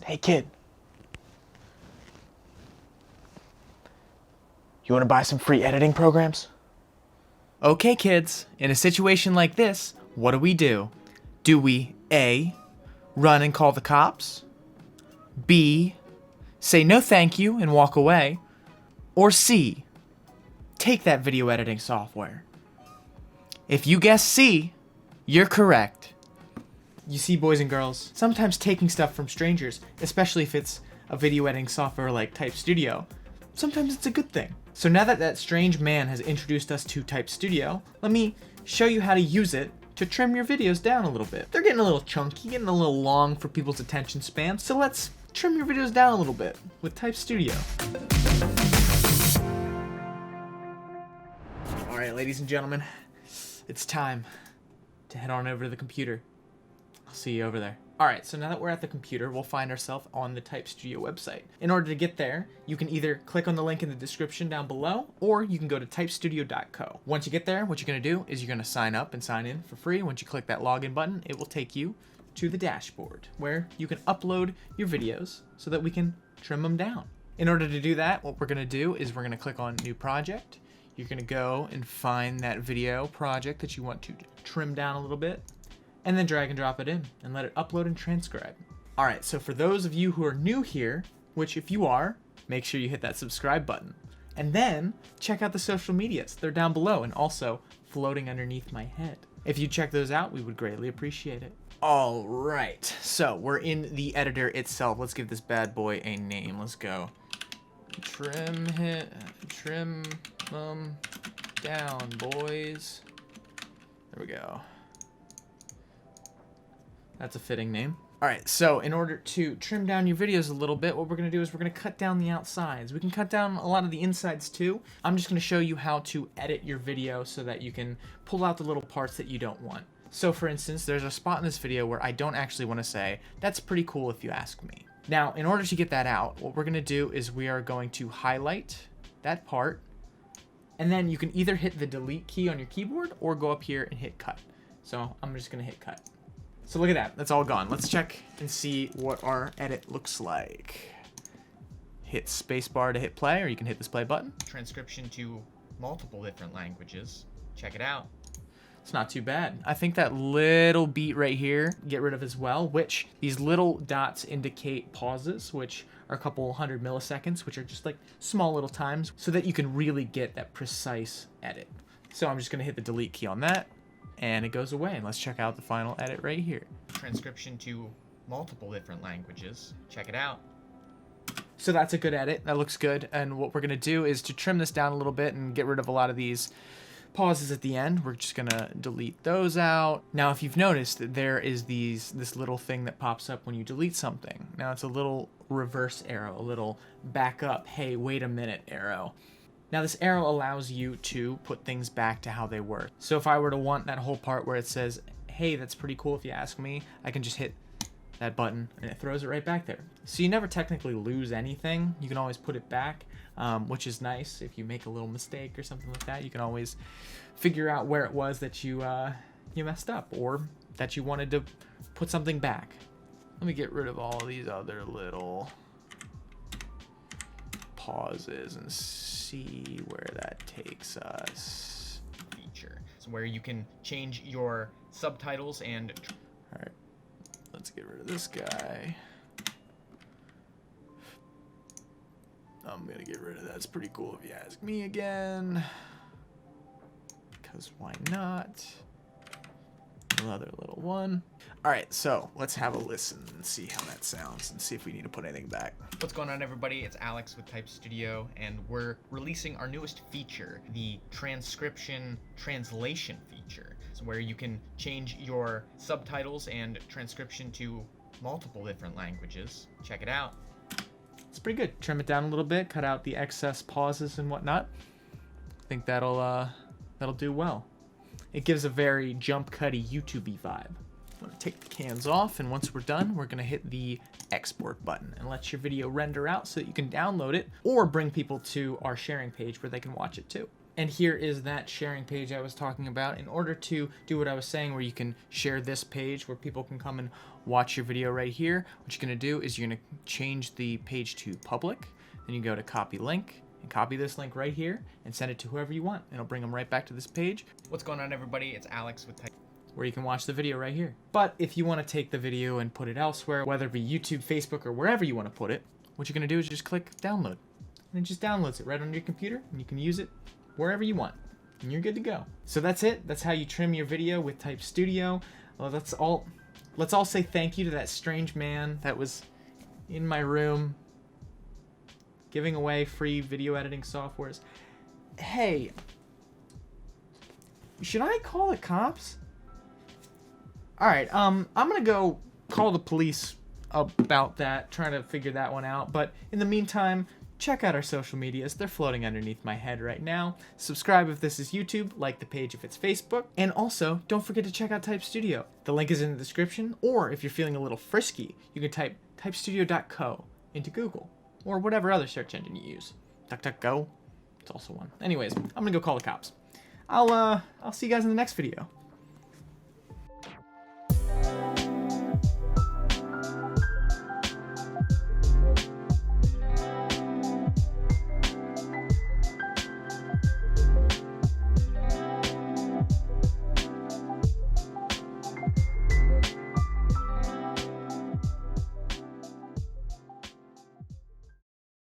Hey kid, you want to buy some free editing programs? Okay, kids, in a situation like this, what do? Do we A, run and call the cops? B, say no thank you and walk away? Or C, take that video editing software? If you guess C, you're correct. You see, boys and girls, sometimes taking stuff from strangers, especially if it's a video editing software like Type Studio, sometimes it's a good thing. So now that that strange man has introduced us to Type Studio, let me show you how to use it to trim your videos down a little bit. They're getting a little chunky, getting a little long for people's attention span, so let's trim your videos down a little bit with Type Studio. All right, ladies and gentlemen, it's time to head on over to the computer. I'll see you over there. All right, so now that we're at the computer, we'll find ourselves on the Type Studio website. In order to get there, you can either click on the link in the description down below, or you can go to typestudio.co. Once you get there, what you're gonna do is you're gonna sign up and sign in for free. Once you click that login button, it will take you to the dashboard where you can upload your videos so that we can trim them down. In order to do that, what we're gonna do is we're gonna click on New Project. You're gonna go and find that video project that you want to trim down a little bit, and then drag and drop it in and let it upload and transcribe. All right, so for those of you who are new here, which if you are, make sure you hit that subscribe button. And then check out the social medias. They're down below and also floating underneath my head. If you check those out, we would greatly appreciate it. All right, so we're in the editor itself. Let's give this bad boy a name. Let's go. Trim them down, boys. There we go. That's a fitting name. All right, so in order to trim down your videos a little bit, what we're gonna do is we're gonna cut down the outsides. We can cut down a lot of the insides too. I'm just gonna show you how to edit your video so that you can pull out the little parts that you don't want. So for instance, there's a spot in this video where I don't actually wanna say, that's pretty cool if you ask me. Now, in order to get that out, what we're gonna do is we are going to highlight that part, and then you can either hit the delete key on your keyboard or go up here and hit cut. So I'm just gonna hit cut. So look at that, that's all gone. Let's check and see what our edit looks like. Hit spacebar to hit play, or you can hit this play button. Transcription to multiple different languages. Check it out. It's not too bad. I think that little beat right here, get rid of as well, which these little dots indicate pauses, which are a couple 100 milliseconds, which are just like small little times, so that you can really get that precise edit. So I'm just gonna hit the delete key on that, and it goes away. And let's check out the final edit right here. Transcription to multiple different languages. Check it out. So that's a good edit. That looks good. And what we're gonna do is to trim this down a little bit and get rid of a lot of these pauses at the end. We're just gonna delete those out. Now, if you've noticed, there is this little thing that pops up when you delete something. Now it's a little reverse arrow, a little back up, hey, wait a minute arrow. Now this arrow allows you to put things back to how they were. So if I were to want that whole part where it says, hey, that's pretty cool if you ask me, I can just hit that button and it throws it right back there. So you never technically lose anything. You can always put it back, which is nice. If you make a little mistake or something like that, you can always figure out where it was that you messed up or that you wanted to put something back. Let me get rid of all these other little pauses and see where that takes us. Feature. So where you can change your subtitles and... All right, let's get rid of this guy. I'm gonna get rid of that. It's pretty cool if you ask me again. Because why not? Another little one. All right, so let's have a listen and see how that sounds and see if we need to put anything back. What's going on, everybody? It's Alex with Type Studio, and we're releasing our newest feature, the transcription translation feature. So where you can change your subtitles and transcription to multiple different languages. Check it out. It's pretty good. Trim it down a little bit, cut out the excess pauses and whatnot. I think that'll do well. It gives a very jump cutty YouTube-y vibe. I'm gonna take the cans off, and once we're done, we're gonna hit the export button and let your video render out so that you can download it or bring people to our sharing page where they can watch it too. And here is that sharing page I was talking about. In order to do what I was saying, where you can share this page where people can come and watch your video right here, what you're going to do is you're going to change the page to public. Then you go to copy link and copy this link right here and send it to whoever you want. It'll bring them right back to this page. What's going on, everybody? It's Alex with where you can watch the video right here. But if you want to take the video and put it elsewhere, whether it be YouTube, Facebook, or wherever you want to put it, what you're going to do is just click download. And it just downloads it right on your computer, and you can use it wherever you want. And you're good to go. So that's it. That's how you trim your video with Type Studio. Well, that's all. Let's all say thank you to that strange man that was in my room giving away free video editing softwares. Hey, should I call the cops? Alright, I'm gonna go call the police about that, trying to figure that one out. But in the meantime, check out our social medias. They're floating underneath my head right now. Subscribe if this is YouTube, like the page if it's Facebook, and also don't forget to check out Type Studio. The link is in the description, or if you're feeling a little frisky, you can type typestudio.co into Google, or whatever other search engine you use. DuckDuckGo, it's also one. Anyways, I'm gonna go call the cops. I'll see you guys in the next video.